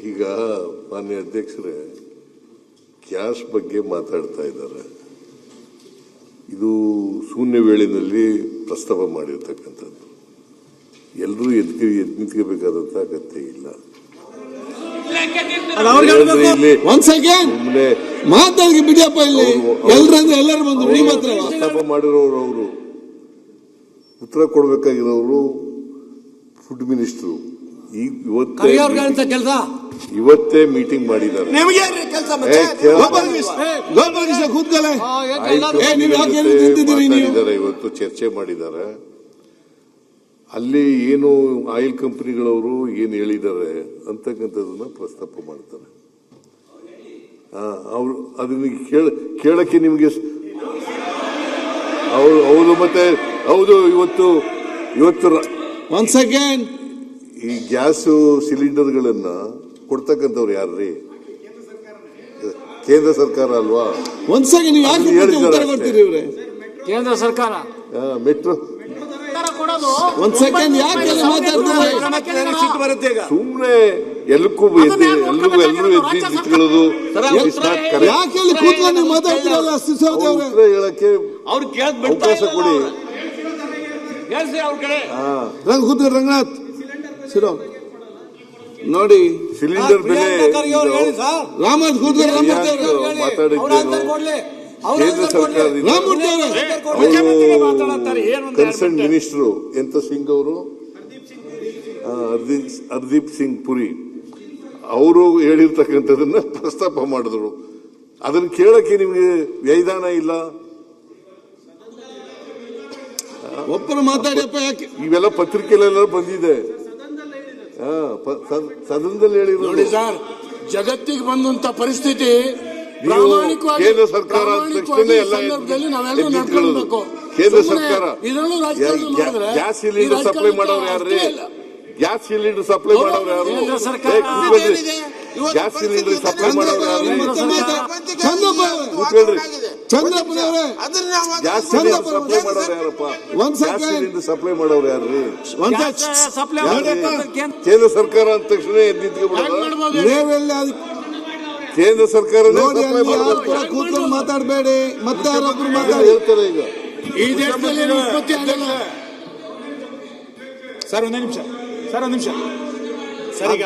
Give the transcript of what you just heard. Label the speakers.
Speaker 1: ಈಗ ಮಾನ್ಯ ಅಧ್ಯಕ್ಷರೇ, ಗ್ಯಾಸ್ ಬಗ್ಗೆ ಮಾತಾಡ್ತಾ ಇದ್ದಾರೆ. ಇದು ಶೂನ್ಯ ವೇಳೆಯಲ್ಲಿ ಪ್ರಸ್ತಾಪ ಮಾಡಿರ್ತಕ್ಕಂಥದ್ದು. ಎಲ್ಲರೂ ನಿಂತ್ಕೋಬೇಕಾದಂತ ಅಗತ್ಯ ಇಲ್ಲ.
Speaker 2: ಬಿಡಿಯಪ್ಪ, ಇಲ್ಲಿ ಎಲ್ಲರೂ ಬಂದು
Speaker 1: ಪ್ರಸ್ತಾಪ ಮಾಡಿರೋರು, ಅವರು ಉತ್ತರ ಕೊಡಬೇಕಾಗಿರೋರು ಫುಡ್ ಮಿನಿಸ್ಟರ್. ಇವತ್ತೇ ಮೀಟಿಂಗ್ ಮಾಡಿದ್ದಾರೆ. ಇವತ್ತು ಚರ್ಚೆ ಮಾಡಿದ್ದಾರೆ. ಅಲ್ಲಿ ಏನು ಆಯಿಲ್ ಕಂಪನಿಗಳವರು ಏನು ಹೇಳಿದ್ದಾರೆ ಅಂತಕ್ಕಂಥದನ್ನ ಪ್ರಸ್ತಾಪ ಮಾಡ್ತಾರೆ. ಅವರು ಅದನ್ನ ಕೇಳಕ್ಕೆ ನಿಮ್ಗೆ ಹೌದು. ಮತ್ತೆ ಹೌದು, ಇವತ್ತು
Speaker 2: ಒಂದ್ ಸೆಕೆಂಡ್,
Speaker 1: ಈ ಗ್ಯಾಸ್ ಸಿಲಿಂಡರ್ಗಳನ್ನ ಕೊಡ್ತಕ್ಕಂಥವ್ರು ಯಾರ್ರೀ? ಕೇಂದ್ರ ಸರ್ಕಾರ ಅಲ್ವಾ?
Speaker 2: ಒಂದ್ ಸೆಕೆಂಡ್, ಹೇಳಿದ್ದಾರೆ
Speaker 3: ಕೇಂದ್ರ ಸರ್ಕಾರ.
Speaker 1: ಮೆಟ್ರೋ
Speaker 2: ಒಂದ್ ಸೆಕೆಂಡ್, ಯಾಕೆ
Speaker 1: ಸುಮ್ನೆ ಎಲ್ಲಕ್ಕೂ ಎಲ್ಲರೂ ನಿಂತ್ಕೊಳ್ಳೋದು
Speaker 2: ಯಾಕೆ ಕೂತ್ಕೊಂಡು ಮಾತಾಡ್ತಿರಲ್ಲ?
Speaker 1: ಹೇಳಕ್ಕೆ ಅವಕಾಶ ಕೊಡಿ.
Speaker 2: ರಂಗನಾಥ್ ಸಿರೋ ನೋಡಿ,
Speaker 1: ಸಿಲಿಂಡರ್ ಬೆಲೆ
Speaker 2: ರಾಮನಾಥ್ ಕೂತ್ಕೊಂಡು
Speaker 1: ಮಾತಾಡಿದ್ದೇನು? ಕೇಂದ್ರ ಸರ್ಕಾರದಿಂದ ಕನ್ಸರ್ನ್ ಮಿನಿಸ್ಟರ್ ಎಂತ ಸಿಂಗ್ ಅವರು, ಹರ್ದೀಪ್ ಸಿಂಗ್ ಪುರಿ ಅವರು ಹೇಳಿರ್ತಕ್ಕಂಥದನ್ನ ಪ್ರಸ್ತಾಪ ಮಾಡಿದ್ರು. ಅದನ್ನ ಕೇಳಕ್ಕೆ ನಿಮ್ಗೆ ವ್ಯೈಧಾನ ಇಲ್ಲ?
Speaker 2: ಒಬ್ಬರು ಮಾತಾಡಿಯಪ್ಪ. ಯಾಕೆ
Speaker 1: ಇವೆಲ್ಲ ಪತ್ರಿಕೆಲೆಲ್ಲ ಬಂದಿದೆ, ಸದನದಲ್ಲಿ ಹೇಳಿದ್ರು.
Speaker 4: ಸರ್, ಜಗತ್ತಿಗೆ ಬಂದಂತ ಪರಿಸ್ಥಿತಿ
Speaker 1: ಕೇಂದ್ರ ಸರ್ಕಾರ ಕೇಂದ್ರ ಸರ್ಕಾರ ಗ್ಯಾಸ್ ಸಿಲಿಂಡರ್ ಸಪ್ಲೈ ಮಾಡೋರು ಯಾರ್ರಿ? ಗ್ಯಾಸ್ ಸಿಲಿಂಡರ್ ಸಪ್ಲೈ ಮಾಡೋರು ಯಾರು? ಗ್ಯಾಸ್ ಸಿಲಿಂಡರ್ ಸಪ್ಲೈ ಮಾಡೋರು ಯಾರು? ಗ್ಯಾಸ್ ಸಿಲಿಂಡರ್ ಸಪ್ಲೈ ಮಾಡೋರು ಯಾರಪ್ಪ? ಗ್ಯಾಸ್ ಸಿಲಿಂಡರ್ ಸಪ್ಲೈ ಮಾಡೋರು ಯಾರ್ರಿ? ಕೇಂದ್ರ ಸರ್ಕಾರ ಅಂದ ತಕ್ಷಣ ನಿಂತ್ಕೊಬಿಡೋದು. ಕೇಂದ್ರ ಸರ್ಕಾರ
Speaker 2: ಕೂತ್ಕೊಂಡು ಮಾತಾಡಬೇಡಿ, ಮತ್ತೆ ಯಾರೊಬ್ರು
Speaker 1: ಹೇಳ್ತಾರೆ. ಈಗ
Speaker 4: ಈ ದೇಶದಲ್ಲಿ ಉತ್ಪತ್ತಿ ಆಗಲ್ಲ.
Speaker 3: ಸರ್ ಒಂದೇ ನಿಮಿಷ, ಸರ್ ಒಂದ್ ನಿಮಿಷ. ಸರ್, ಈಗ